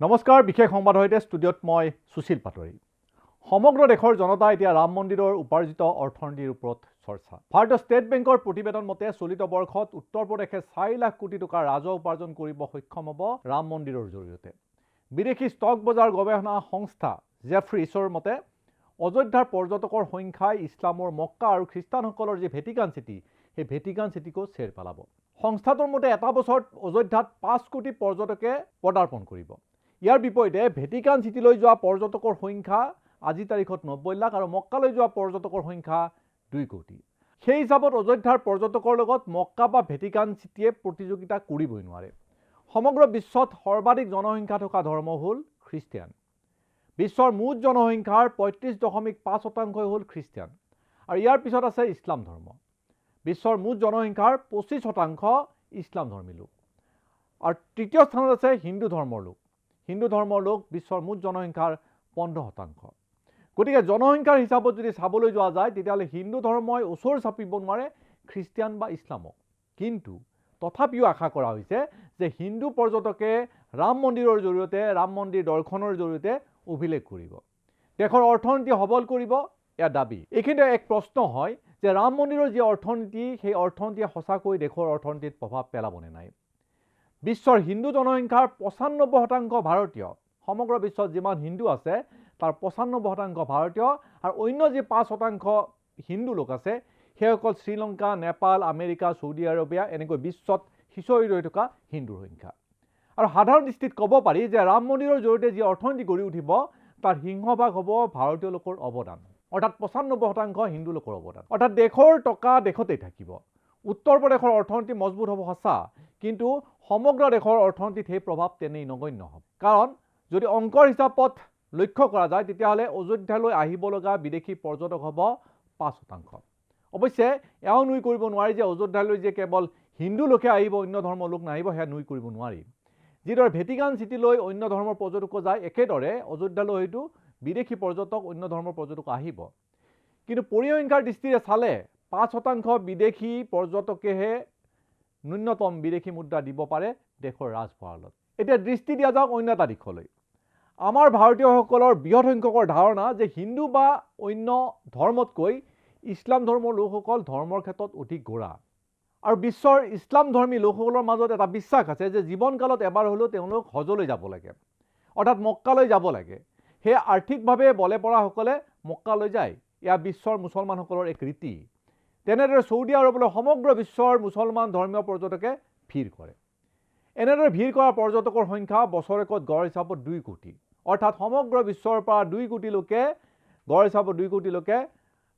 নমস্কাৰ, বিশেষ সংবাদৰ সৈতে ষ্টুডিঅ'ত মই সুশীল পাটৰি। সমগ্ৰ দেশৰ জনতা এতিয়া ৰাম মন্দিৰৰ উপাৰ্জিত অৰ্থনীতিৰ ওপৰত চৰ্চা। ভাৰতীয় ষ্টেট বেংকৰ প্ৰতিবেদন মতে চলিত বৰ্ষত উত্তৰ প্ৰদেশে 4 লাখ কোটি টকা ৰাজহ উপাৰ্জন কৰিব সক্ষম হ'ব ৰাম মন্দিৰৰ জৰিয়তে। বিদেশী ষ্টক বজাৰ গৱেষণা সংস্থা জেফ্ৰিছৰ মতে অযোধ্যাৰ পৰ্যটকৰ সংখ্যাই ইছলামৰ মক্কা আৰু খ্ৰীষ্টানসকলৰ যি ভেটিকান চিটি, সেই ভেটিকান চিটিকো চেৰ পেলাব। সংস্থাটোৰ মতে এটা বছৰত অযোধ্যাত 5 কোটি পৰ্যটকে পদাৰ্পণ কৰিব। ইয়াৰ বিপৰীতে ভেটিকান চিটিলৈ যোৱা পৰ্যটকৰ সংখ্যা আজি তাৰিখত 90 লাখ আৰু মক্কালৈ যোৱা পৰ্যটকৰ সংখ্যা 2 কোটি। সেই হিচাপত অযোধ্যাৰ পৰ্যটকৰ লগত মক্কা বা ভেটিকান চিটিয়ে প্ৰতিযোগিতা কৰিবই নোৱাৰে। সমগ্ৰ বিশ্বত সৰ্বাধিক জনসংখ্যা থকা ধৰ্ম হ'ল খ্ৰীষ্টিয়ান। বিশ্বৰ মুঠ জনসংখ্যাৰ 35.5% হ'ল খ্ৰীষ্টিয়ান আৰু ইয়াৰ পিছত আছে ইছলাম ধৰ্ম। বিশ্বৰ মুঠ জনসংখ্যাৰ 25% ইছলাম ধৰ্মী লোক আৰু তৃতীয় স্থানত আছে হিন্দু ধৰ্মৰ লোক। হিন্দু ধৰ্মৰ লোক বিশ্বৰ মুঠ জনসংখ্যাৰ 15%। গতিকে জনসংখ্যাৰ হিচাপত যদি চাবলৈ যোৱা যায় তেতিয়াহ'লে হিন্দু ধৰ্মই ওচৰ চাপিব নোৱাৰে খ্ৰীষ্টিয়ান বা ইছলামক। কিন্তু তথাপিও আশা কৰা হৈছে যে হিন্দু পৰ্যটকে ৰাম মন্দিৰৰ জৰিয়তে ৰাম মন্দিৰ দৰ্শনৰ জৰিয়তে অভিলেখ কৰিব, দেশৰ অৰ্থনীতি সবল কৰিব, এয়া দাবী। এইখিনিতে এক প্ৰশ্ন হয় যে ৰাম মন্দিৰৰ যি অৰ্থনীতি, সেই অৰ্থনীতিয়ে সঁচাকৈ দেশৰ অৰ্থনীতিত প্ৰভাৱ পেলাবনে নাই। বিশ্বৰ হিন্দু জনসংখ্যাৰ 95% ভাৰতীয়। সমগ্ৰ বিশ্বত যিমান হিন্দু আছে তাৰ 95% ভাৰতীয় আৰু অন্য যি 5% হিন্দু লোক আছে সেইসকল শ্ৰীলংকা, নেপাল, আমেৰিকা, চৌদি আৰবিয়া এনেকৈ বিশ্বত সিঁচৰি ৰৈ থকা হিন্দুৰ সংখ্যা। আৰু সাধাৰণ দৃষ্টিত ক'ব পাৰি যে ৰাম মন্দিৰৰ জৰিয়তে যি অৰ্থনীতি গঢ়ি উঠিব তাৰ সিংহভাগ হ'ব ভাৰতীয় লোকৰ অৱদান, অৰ্থাৎ 95% হিন্দু লোকৰ অৱদান। অৰ্থাৎ দেশৰ টকা দেশতেই থাকিব। উত্তৰ প্ৰদেশৰ অৰ্থনীতি মজবুত হ'ব সঁচা, কিন্তু সমগ্ৰ দেশৰ অৰ্থনীতিত সেই প্ৰভাৱ তেনেই নগণ্য হ'ব। কাৰণ যদি অংকৰ হিচাপত লক্ষ্য কৰা যায় তেতিয়াহ'লে অযোধ্যালৈ আহিব লগা বিদেশী পৰ্যটক হ'ব 5%। অৱশ্যে এয়াও নুই কৰিব নোৱাৰি যে অযোধ্যালৈ যে কেৱল হিন্দু লোকে আহিব, অন্য ধৰ্মৰ লোক নাহিব, সেয়া নুই কৰিব নোৱাৰি। যিদৰে ভেটিকান চিটিলৈ অন্য ধৰ্মৰ পৰ্যটকো যায়, একেদৰে অযোধ্যালৈ হয়তো বিদেশী পৰ্যটক, অন্য ধৰ্মৰ পৰ্যটক আহিব। কিন্তু পৰিসংখ্যাৰ দৃষ্টিৰে চালে 5% বিদেশী পৰ্যটকেহে ন্যূনতম বিদেশী মুদ্ৰা দিব পাৰে দেশৰ ৰাজভঁৰালত। এতিয়া দৃষ্টি দিয়া যাওক অন্য এটা দিশলৈ। আমাৰ ভাৰতীয়সকলৰ বৃহৎ সংখ্যকৰ ধাৰণা যে হিন্দু বা অন্য ধৰ্মতকৈ ইছলাম ধৰ্মৰ লোকসকল ধৰ্মৰ ক্ষেত্ৰত অধিক গোড়া। আৰু বিশ্বৰ ইছলাম ধৰ্মী লোকসকলৰ মাজত এটা বিশ্বাস আছে যে জীৱনকালত এবাৰ হ'লেও তেওঁলোক হজলৈ যাব লাগে, অৰ্থাৎ মক্কালৈ যাব লাগে। সেই আৰ্থিকভাৱে বলে পৰাসকলে মক্কালৈ যায়। এয়া বিশ্বৰ মুছলমানসকলৰ এক ৰীতি। তেনেদৰে চৌদি আৰৱলৈ সমগ্ৰ বিশ্বৰ মুছলমান ধৰ্মীয় পৰ্যটকে ভিৰ কৰে। এনেদৰে ভিৰ কৰা পৰ্যটকৰ সংখ্যা বছৰেকত গড় হিচাপত 2 কোটি। অৰ্থাৎ সমগ্ৰ বিশ্বৰ পৰা 2 কোটি লোকে, গড় হিচাপত 2 কোটি লোকে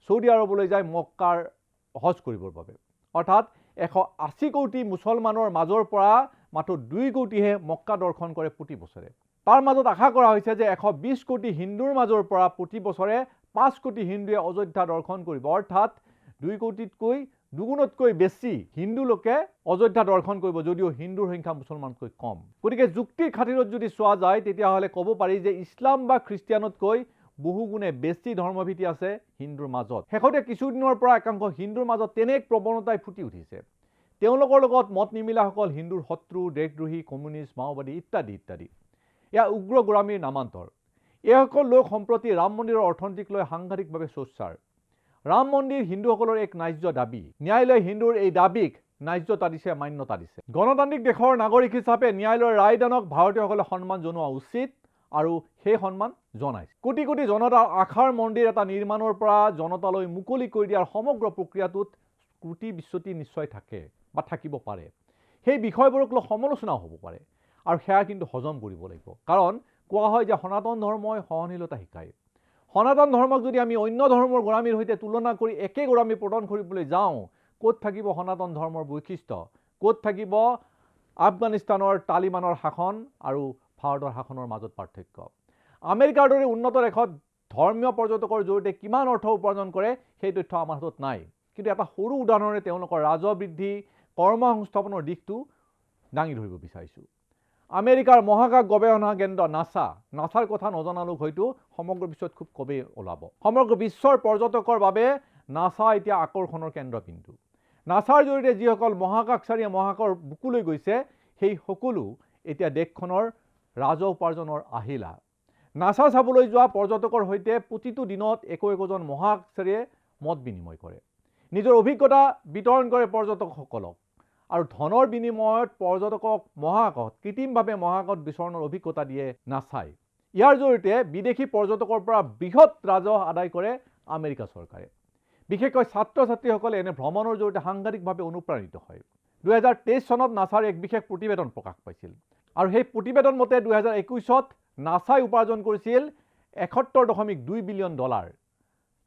চৌদি আৰৱলৈ যায় মক্কাৰ হজ কৰিবৰ বাবে। অৰ্থাৎ 180 কোটি মুছলমানৰ মাজৰ পৰা মাত্ৰ 2 কোটিহে মক্কা দৰ্শন কৰে প্ৰতি বছৰে। তাৰ মাজত আশা কৰা হৈছে যে 120 কোটি হিন্দুৰ মাজৰ পৰা প্ৰতি বছৰে 5 কোটি হিন্দুৱে অযোধ্যা দৰ্শন কৰিব। অৰ্থাৎ 2 কোটিতকৈ দুগুণতকৈ বেছি হিন্দু লোকে অযোধ্যা দৰ্শন কৰিব, যদিও হিন্দুৰ সংখ্যা মুছলমানতকৈ কম। গতিকে যুক্তিৰ খাতিৰত যদি চোৱা যায় তেতিয়াহ'লে ক'ব পাৰি যে ইছলাম বা খ্ৰীষ্টিয়ানতকৈ বহুগুণে বেছি ধৰ্মভীতি আছে হিন্দুৰ মাজত। শেহতীয়া কিছুদিনৰ পৰা একাংশ হিন্দুৰ মাজত তেনে এক প্ৰৱণতাই ফুটি উঠিছে। তেওঁলোকৰ লগত মত নিমিলাসকল হিন্দুৰ শত্ৰু, দেশদ্ৰোহী, কমিউনিষ্ট, মাওবাদী ইত্যাদি ইত্যাদি। এয়া উগ্ৰ গোড়ামীৰ নামান্তৰ। এইসকল লোক সম্প্ৰতি ৰাম মন্দিৰৰ অৰ্থনীতিক লৈ সাংঘাতিকভাৱে সোচ্চাৰ। ৰাম মন্দিৰ হিন্দুসকলৰ এক ন্যায্য দাবী। ন্যায়ালয়ে হিন্দুৰ এই দাবীক ন্যায্যতা দিছে, মান্যতা দিছে। গণতান্ত্ৰিক দেশৰ নাগৰিক হিচাপে ন্যায়ালয়ৰ ৰায়দানক ভাৰতীয়সকলে সন্মান জনোৱা উচিত আৰু সেই সন্মান জনাইছে। কোটি কোটি জনতাৰ আশাৰ মন্দিৰ এটা নিৰ্মাণৰ পৰা জনতালৈ মুকলি কৰি দিয়াৰ সমগ্ৰ প্ৰক্ৰিয়াটোত ত্ৰুটি বিচ্যুতি নিশ্চয় থাকে বা থাকিব পাৰে। সেই বিষয়বোৰক লৈ সমালোচনাও হ'ব পাৰে আৰু সেয়া কিন্তু হজম কৰিব লাগিব। কাৰণ কোৱা হয় যে সনাতন ধৰ্মই সহনশীলতা শিকায়। সনাতন ধৰ্মক যদি আমি অন্য ধৰ্মৰ গোড়ামীৰ সৈতে তুলনা কৰি একে গোড়ামী প্ৰদান কৰিবলৈ যাওঁ, ক'ত থাকিব সনাতন ধৰ্মৰ বৈশিষ্ট্য, ক'ত থাকিব আফগানিস্তানৰ তালিবানৰ শাসন আৰু ভাৰতৰ শাসনৰ মাজত পাৰ্থক্য। আমেৰিকাৰ দৰে উন্নত দেশত ধৰ্মীয় পৰ্যটকৰ জৰিয়তে কিমান অৰ্থ উপাৰ্জন কৰে সেই তথ্য আমাৰ হাতত নাই, কিন্তু এটা সৰু উদাহৰণে তেওঁলোকৰ ৰাজহ বৃদ্ধি, কৰ্ম সংস্থাপনৰ দিশটো দাঙি ধৰিব বিচাৰিছোঁ। আমেৰিকাৰ মহাকাশ গৱেষণা কেন্দ্ৰ নাছাৰ কথা নজনা লোক হয়তো সমগ্ৰ বিশ্বত খুব কমেই ওলাব। সমগ্ৰ বিশ্বৰ পৰ্যটকৰ বাবে নাছা এতিয়া আকৰ্ষণৰ কেন্দ্ৰবিন্দু। নাছাৰ জৰিয়তে যিসকল মহাকাশচাৰীয়ে মহাকাশৰ বুকুলৈ গৈছে সেই সকলো এতিয়া দেশখনৰ ৰাজহ উপাৰ্জনৰ আহিলা। নাছা চাবলৈ যোৱা পৰ্যটকৰ সৈতে প্ৰতিটো দিনত একোজন মহাকাশেৰে মত বিনিময় কৰে। নিজৰ অভিজ্ঞতা বিতৰণ কৰে পৰ্যটকসকলক আৰু ধনৰ বিনিময়ত পৰ্যটকক মহাকাশত কৃত্ৰিমভাৱে মহাকাশত বিচৰণৰ অভিজ্ঞতা দিয়ে নাছাই। ইয়াৰ জৰিয়তে বিদেশী পৰ্যটকৰ পৰা বৃহৎ ৰাজহ আদায় কৰে আমেৰিকা চৰকাৰে। বিশেষকৈ ছাত্ৰ ছাত্ৰীসকলে এনে ভ্ৰমণৰ জৰিয়তে সাংঘাতিকভাৱে অনুপ্ৰাণিত হয়। 2023 চনত নাছাৰ এক বিশেষ প্ৰতিবেদন প্ৰকাশ পাইছিল আৰু সেই প্ৰতিবেদন মতে 2021ত নাছাই উপাৰ্জন কৰিছিল $71.2 বিলিয়ন।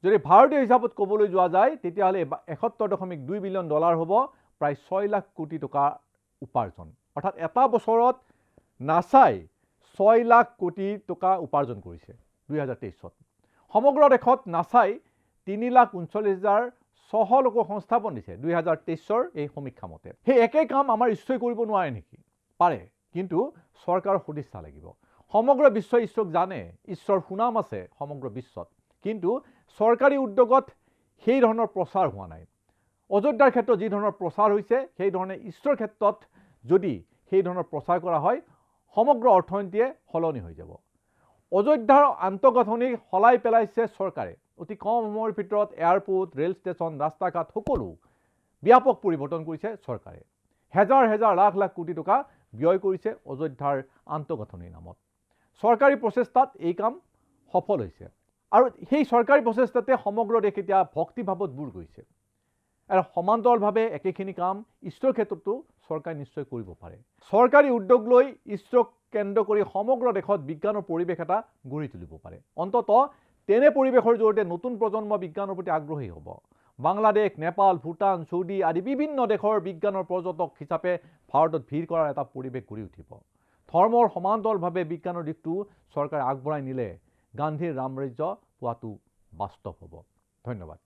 যদি ভাৰতীয় হিচাপত ক'বলৈ যোৱা যায় তেতিয়াহ'লে $71.2 বিলিয়ন হ'ব প্ৰায় 6 লাখ কোটি টকা উপাৰ্জন। অৰ্থাৎ এটা বছৰত নাছাই 6 লাখ কোটি টকা উপাৰ্জন কৰিছে 2023ত। সমগ্ৰ দেশত নাছাই 3,39,600 লোকক সংস্থাপন দিছে 2023ৰ এই সমীক্ষা মতে। সেই একেই কাম আমাৰ ইছৰোই কৰিব নোৱাৰে নেকি? পাৰে, কিন্তু চৰকাৰৰ সদিচ্ছা লাগিব। সমগ্ৰ বিশ্বই ইছৰোক জানে, ঈশ্বৰৰ সুনাম আছে সমগ্ৰ বিশ্বত, কিন্তু চৰকাৰী উদ্যোগত সেই ধৰণৰ প্ৰচাৰ হোৱা নাই। অযোধ্যাৰ ক্ষেত্ৰত যি ধৰণৰ প্ৰচাৰ হৈছে সেই ধৰণে ঈশ্বৰৰ ক্ষেত্ৰত যদি সেই ধৰণৰ প্ৰচাৰ কৰা হয় সমগ্ৰ অৰ্থনীতিয়ে সলনি হৈ যাব। অযোধ্যাৰ আন্তঃগাঁথনি সলাই পেলাইছে চৰকাৰে। অতি কম সময়ৰ ভিতৰত এয়াৰপোৰ্ট, ৰেল ষ্টেচন, ৰাস্তা ঘাট সকলো ব্যাপক পৰিৱৰ্তন কৰিছে চৰকাৰে। হেজাৰ হেজাৰ লাখ লাখ কোটি টকা ব্যয় কৰিছে অযোধ্যাৰ আন্তঃগাঁথনিৰ নামত। চৰকাৰী প্ৰচেষ্টাত এই কাম সফল হৈছে আৰু সেই চৰকাৰী প্ৰচেষ্টাতে সমগ্ৰ দেশ এতিয়া ভক্তিভাৱত বুৰ গৈছে। আৰু সমান্তৰালভাৱে একেখিনি কাম ঈশ্বৰৰ ক্ষেত্ৰতো চৰকাৰে নিশ্চয় কৰিব পাৰে। চৰকাৰী উদ্যোগ লৈ ইছৰোক কেন্দ্ৰ কৰি সমগ্ৰ দেশত বিজ্ঞানৰ পৰিৱেশ এটা গঢ়ি তুলিব পাৰে। অন্ততঃ তেনে পৰিৱেশৰ জৰিয়তে নতুন প্ৰজন্ম বিজ্ঞানৰ প্ৰতি আগ্ৰহী হ'ব। বাংলাদেশ, নেপাল, ভূটান, চৌদি আদি বিভিন্ন দেশৰ বিজ্ঞানৰ পৰ্যটক হিচাপে ভাৰতত ভিৰ কৰাৰ এটা পৰিৱেশ গঢ়ি উঠিব। ধৰ্মৰ সমান্তৰালভাৱে বিজ্ঞানৰ দিশটো চৰকাৰে আগবঢ়াই নিলে গান্ধীৰ ৰামৰাজ্য পোৱাটো বাস্তৱ হ'ব। ধন্যবাদ।